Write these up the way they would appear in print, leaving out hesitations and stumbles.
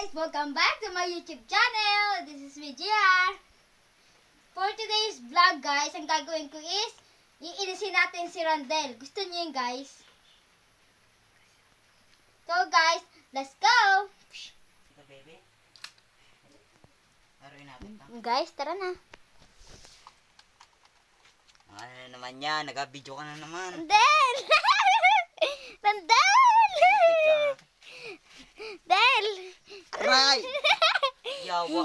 guys! Welcome back to my YouTube channel! This is VGR. For today's vlog guys, ang gagawin ko is iinisin natin si Randel. Gusto niyo yun guys? So guys, let's go! Ito baby. Laruin natin ito. Guys, tara na. Ano na naman yan? Nag-video ka na naman. Randel! Randel! Del! Aray! Yawa.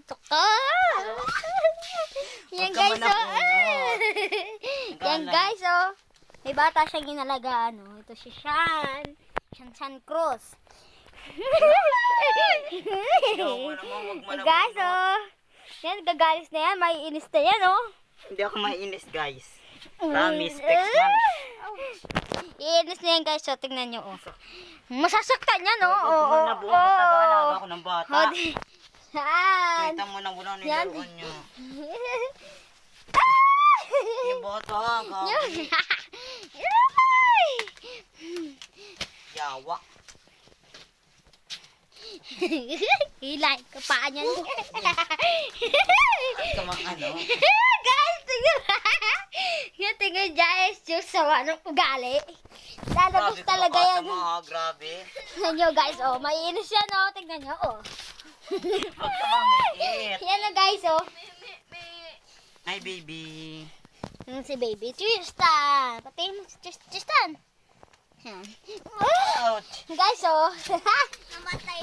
Tuka! Yan guys, oh. Yan guys, oh. May bata siyang inalagaan, oh. Ito si Shan. Shan Cruz. Guys, oh. Yan, gagalis na yan. May inis na yan, oh. Hindi ako mainis guys. Promise, text lang. Iinis na yan guys, so tingnan nyo, oh. Masasaktan yan, oh. Buwan na buwan, nataga ako ng bata. Yan. Kita mo na buwan na yung laruan nyo. Yung bata, gagi. Yawa. Hilay, kapaan yan. Kamang ano? Guys, tingnan. Yung tingnan guys, yung sawa ng ugali. Lalabas talaga yan. Grabe. Tingnan nyo guys, oh. Mainis yan, oh. Tingnan nyo, oh. Huwag ka mamit. Yan na guys, oh. Hi baby. Yung si baby Tristan. Pati mo si Tristan. Yan. Ouch. Guys, oh. Namatay.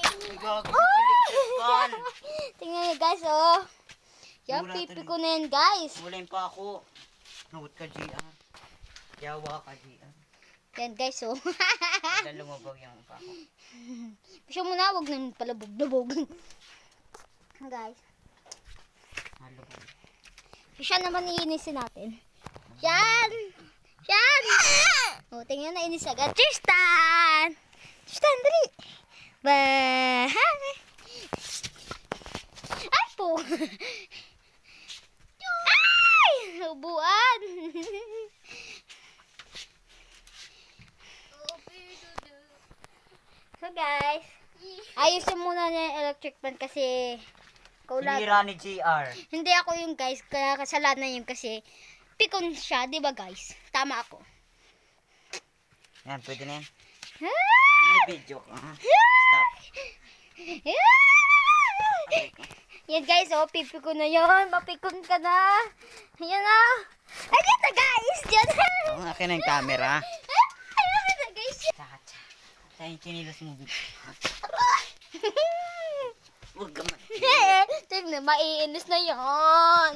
Tingnan nyo guys, oh. Yan, pipi ko na yan guys. Ulayin pa ako. Nawat ka, GR. Yawa ka, GR. Yan guys, oh. Wala lumabag yung pa ako. Pisyo mo na, huwag nang palabog-labog. Guys. Halubog. Siya naman iinisin natin. Yan! Yan! O, tingnan na inis agad. Tristan! Tristan, dali! Ay po! Ay! Ubuan! So guys, ayusin muna niya yung electric fan kasi Sinira ni GR. hindi ako yung guys, kaya kasalanan yun kasi pikon siya, di ba guys? Tama ako. Yan, pwede na yan. Ah! May video ka. Stop. Yan guys, oh, pipikon na yun. Mapikon ka na. Ayan na. Ay, dito guys. Diyan. Ang akin na yung camera. Ayan na guys. Sa yung chinilas mo. Huwag ka man. Tingnan, maiinis na yun.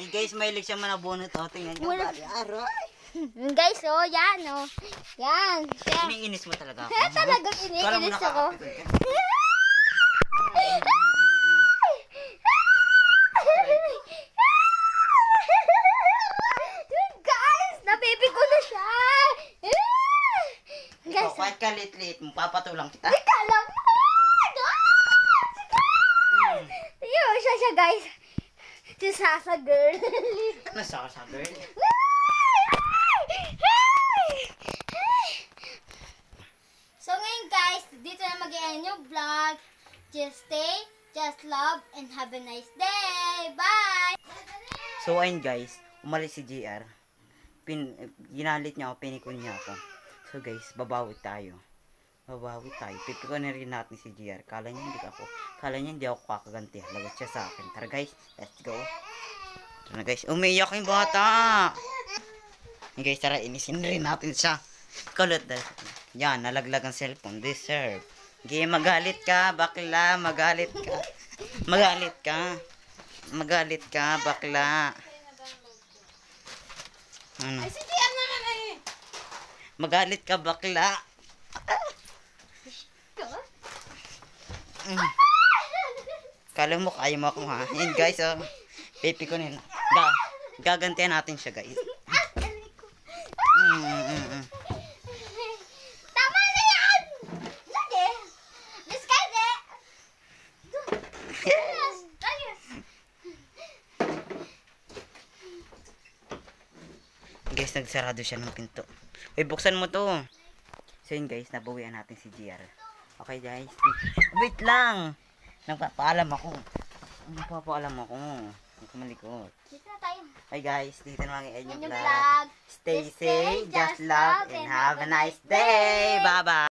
Hey guys, mahilig siya manabunot. Tingnan nyo. Bali, aray. Guys, oh, yan, oh. Yan. Siya. Iniinis mo talaga ako. Talagang iniinis ako. Guys, napipiko na siya. Guys, Kahit ka lit-lit, papatulang kita. ika lang mo. Yun, siya guys. Si Sasa girl. Ano sa girl? So ngayon guys, dito na mag-end yung vlog. Just stay, just love, and have a nice day. Bye! So ayun guys, umalis si GR. Ginalit niya ako, pinikon niya ako. So guys, babawi tayo. Pipikon na rin natin si GR. Kala niya hindi ako kakaganti. Lagot siya sa akin. Tara guys, let's go. Tara na guys, umiiyak yung bata. Hey guys, tara, inisin rin natin siya. Kulot na. Yan, nalaglag ang cellphone. Deserve. Okay, magalit ka, bakla. Magalit ka, bakla. Ano? Magalit ka, bakla. Kala mo, kaya mo ako ha. Yan guys, oh. Baby ko nila. Gagantihan natin siya guys. Tama na yan! Sige! Discard eh! Guys, nagsarado siya ng pinto. Uy, buksan mo to. So yun guys, nabawian natin si GR. Okay guys. Wait lang. Nagpapaalam ako. Huwag ka malikot. Dito na tayo. Hi guys, dito na mga Yan inyong yung vlog. vlog. Stay safe, just love, and have a nice day. Bye-bye.